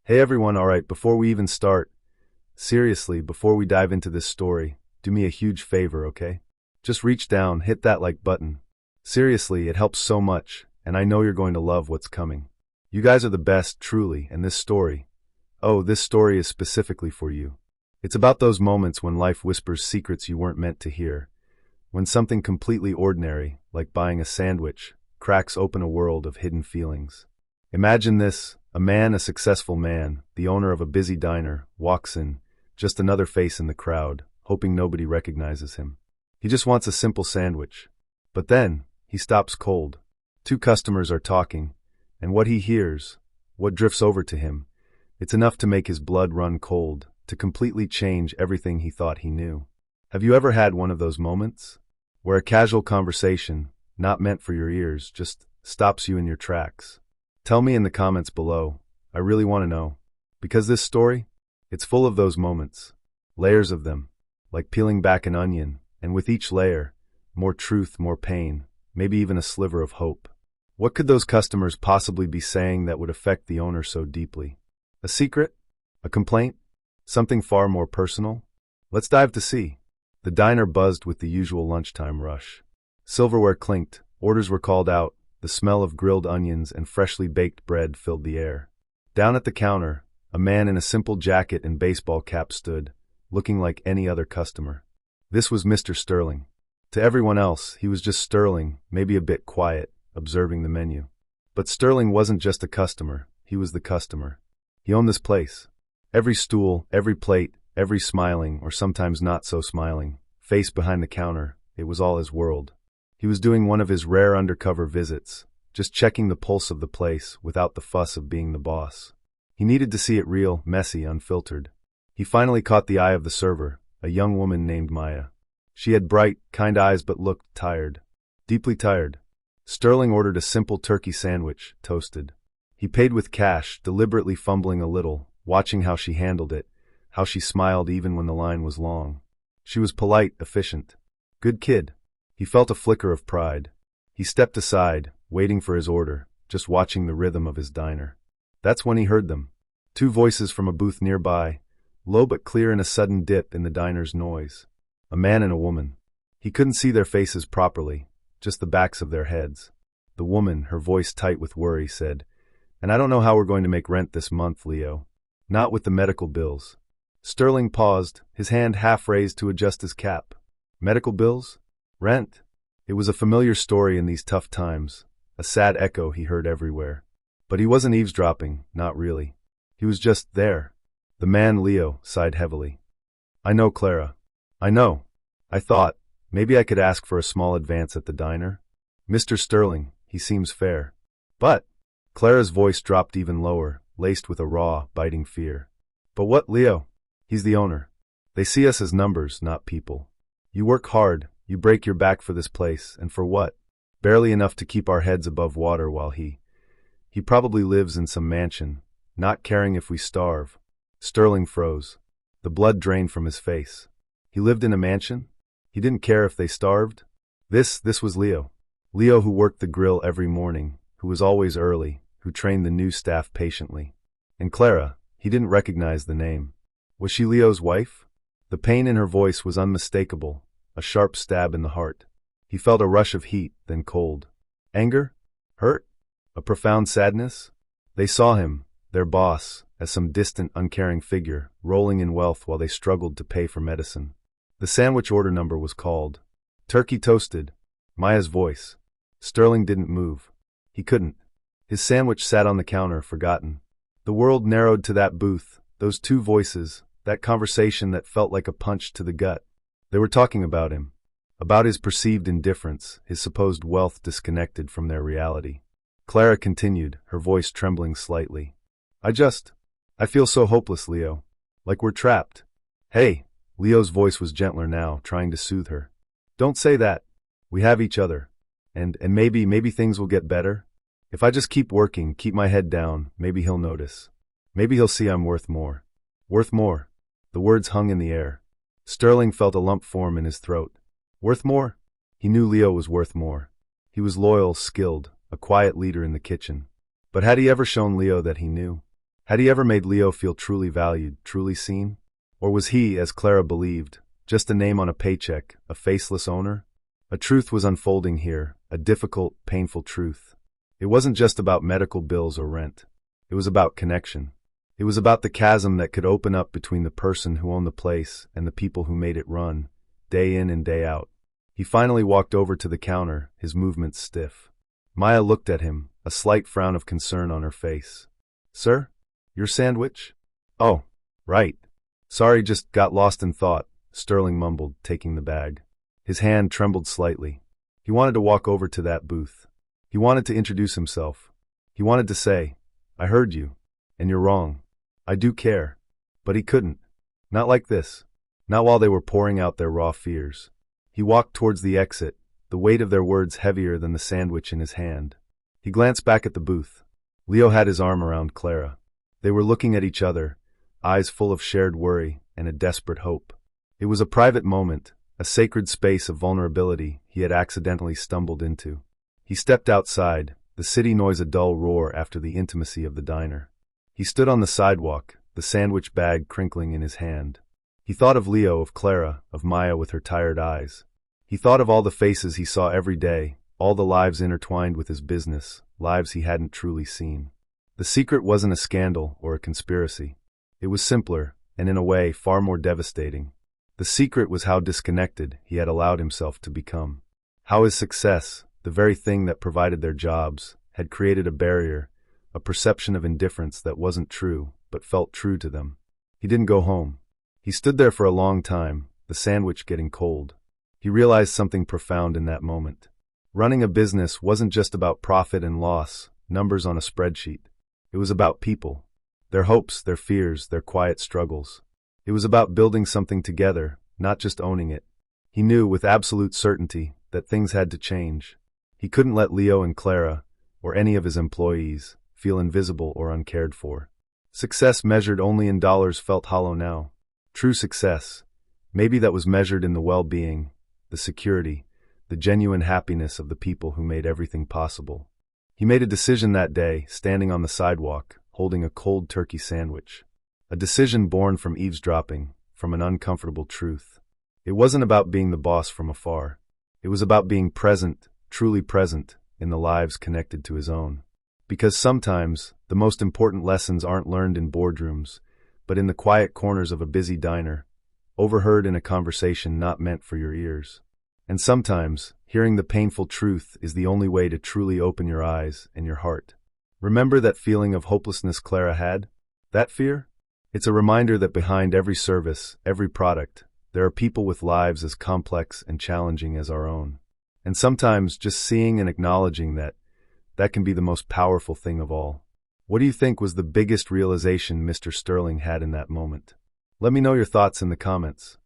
Hey everyone, alright, before we even start, seriously, before we dive into this story, do me a huge favor, okay? Just reach down, hit that like button. Seriously, it helps so much, and I know you're going to love what's coming. You guys are the best, truly, and this story is specifically for you. It's about those moments when life whispers secrets you weren't meant to hear. When something completely ordinary, like buying a sandwich, cracks open a world of hidden feelings. Imagine this, a successful man, the owner of a busy diner, walks in, just another face in the crowd, hoping nobody recognizes him. He just wants a simple sandwich. But then, he stops cold. Two customers are talking, and what he hears, what drifts over to him, it's enough to make his blood run cold, to completely change everything he thought he knew. Have you ever had one of those moments? Where a casual conversation, not meant for your ears, just stops you in your tracks? Tell me in the comments below. I really want to know. Because this story, it's full of those moments. Layers of them. Like peeling back an onion, and with each layer, more truth, more pain, maybe even a sliver of hope. What could those customers possibly be saying that would affect the owner so deeply? A secret? A complaint? Something far more personal? Let's dive to see. The diner buzzed with the usual lunchtime rush. Silverware clinked, orders were called out, the smell of grilled onions and freshly baked bread filled the air. Down at the counter, a man in a simple jacket and baseball cap stood, looking like any other customer. This was Mr. Sterling. To everyone else, he was just Sterling, maybe a bit quiet, observing the menu. But Sterling wasn't just a customer, he was the customer. He owned this place. Every stool, every plate, every smiling, or sometimes not so smiling, face behind the counter, it was all his world. He was doing one of his rare undercover visits, just checking the pulse of the place without the fuss of being the boss. He needed to see it real, messy, unfiltered. He finally caught the eye of the server, a young woman named Maya. She had bright, kind eyes but looked tired. Deeply tired. Sterling ordered a simple turkey sandwich, toasted. He paid with cash, deliberately fumbling a little, watching how she handled it, how she smiled even when the line was long. She was polite, efficient. Good kid. He felt a flicker of pride. He stepped aside, waiting for his order, just watching the rhythm of his diner. That's when he heard them. Two voices from a booth nearby, low but clear in a sudden dip in the diner's noise. A man and a woman. He couldn't see their faces properly, just the backs of their heads. The woman, her voice tight with worry, said, "And I don't know how we're going to make rent this month, Leo. Not with the medical bills." Sterling paused, his hand half raised to adjust his cap. Medical bills? Rent? It was a familiar story in these tough times, a sad echo he heard everywhere. But he wasn't eavesdropping, not really. He was just there. The man, Leo, sighed heavily. "I know, Clara. I know. I thought, maybe I could ask for a small advance at the diner. Mr. Sterling, he seems fair." "But," Clara's voice dropped even lower, laced with a raw, biting fear. "But what, Leo? He's the owner. They see us as numbers, not people. You work hard, you break your back for this place, and for what? Barely enough to keep our heads above water while he probably lives in some mansion, not caring if we starve." Sterling froze. The blood drained from his face. He lived in a mansion? He didn't care if they starved? This was Leo. Leo who worked the grill every morning, who was always early, who trained the new staff patiently. And Clara, he didn't recognize the name. Was she Leo's wife? The pain in her voice was unmistakable, a sharp stab in the heart. He felt a rush of heat, then cold. Anger? Hurt? A profound sadness? They saw him, their boss, as some distant, uncaring figure, rolling in wealth while they struggled to pay for medicine. The sandwich order number was called. Turkey toasted. Maya's voice. Sterling didn't move. He couldn't. His sandwich sat on the counter, forgotten. The world narrowed to that booth, those two voices, that conversation that felt like a punch to the gut. They were talking about him. About his perceived indifference, his supposed wealth disconnected from their reality. Clara continued, her voice trembling slightly. I feel so hopeless, Leo. Like we're trapped." "Hey," Leo's voice was gentler now, trying to soothe her. "Don't say that. We have each other. And maybe things will get better. If I just keep working, keep my head down, maybe he'll notice. Maybe he'll see I'm worth more." Worth more? The words hung in the air. Sterling felt a lump form in his throat. Worth more? He knew Leo was worth more. He was loyal, skilled, a quiet leader in the kitchen. But had he ever shown Leo that he knew? Had he ever made Leo feel truly valued, truly seen? Or was he, as Clara believed, just a name on a paycheck, a faceless owner? A truth was unfolding here, a difficult, painful truth. It wasn't just about medical bills or rent. It was about connection. It was about the chasm that could open up between the person who owned the place and the people who made it run, day in and day out. He finally walked over to the counter, his movements stiff. Maya looked at him, a slight frown of concern on her face. "Sir? Your sandwich?" "Oh, right. Sorry, just got lost in thought," Sterling mumbled, taking the bag. His hand trembled slightly. He wanted to walk over to that booth. He wanted to introduce himself. He wanted to say, "I heard you, and you're wrong. I do care." But he couldn't. Not like this. Not while they were pouring out their raw fears. He walked towards the exit, the weight of their words heavier than the sandwich in his hand. He glanced back at the booth. Leo had his arm around Clara. They were looking at each other, eyes full of shared worry and a desperate hope. It was a private moment, a sacred space of vulnerability he had accidentally stumbled into. He stepped outside, the city noise a dull roar after the intimacy of the diner. He stood on the sidewalk, the sandwich bag crinkling in his hand. He thought of Leo, of Clara, of Maya with her tired eyes. He thought of all the faces he saw every day, all the lives intertwined with his business, lives he hadn't truly seen. The secret wasn't a scandal or a conspiracy. It was simpler, and in a way far more devastating. The secret was how disconnected he had allowed himself to become. How his success, the very thing that provided their jobs, had created a barrier, a perception of indifference that wasn't true, but felt true to them. He didn't go home. He stood there for a long time, the sandwich getting cold. He realized something profound in that moment. Running a business wasn't just about profit and loss, numbers on a spreadsheet. It was about people. Their hopes, their fears, their quiet struggles. It was about building something together, not just owning it. He knew with absolute certainty that things had to change. He couldn't let Leo and Clara, or any of his employees, feel invisible or uncared for. Success measured only in dollars felt hollow now. True success, maybe that was measured in the well-being, the security, the genuine happiness of the people who made everything possible. He made a decision that day, standing on the sidewalk, holding a cold turkey sandwich. A decision born from eavesdropping, from an uncomfortable truth. It wasn't about being the boss from afar. It was about being present, truly present, in the lives connected to his own. Because sometimes, the most important lessons aren't learned in boardrooms, but in the quiet corners of a busy diner, overheard in a conversation not meant for your ears. And sometimes, hearing the painful truth is the only way to truly open your eyes and your heart. Remember that feeling of hopelessness Clara had? That fear? It's a reminder that behind every service, every product, there are people with lives as complex and challenging as our own. And sometimes just seeing and acknowledging that can be the most powerful thing of all. What do you think was the biggest realization Mr. Sterling had in that moment? Let me know your thoughts in the comments.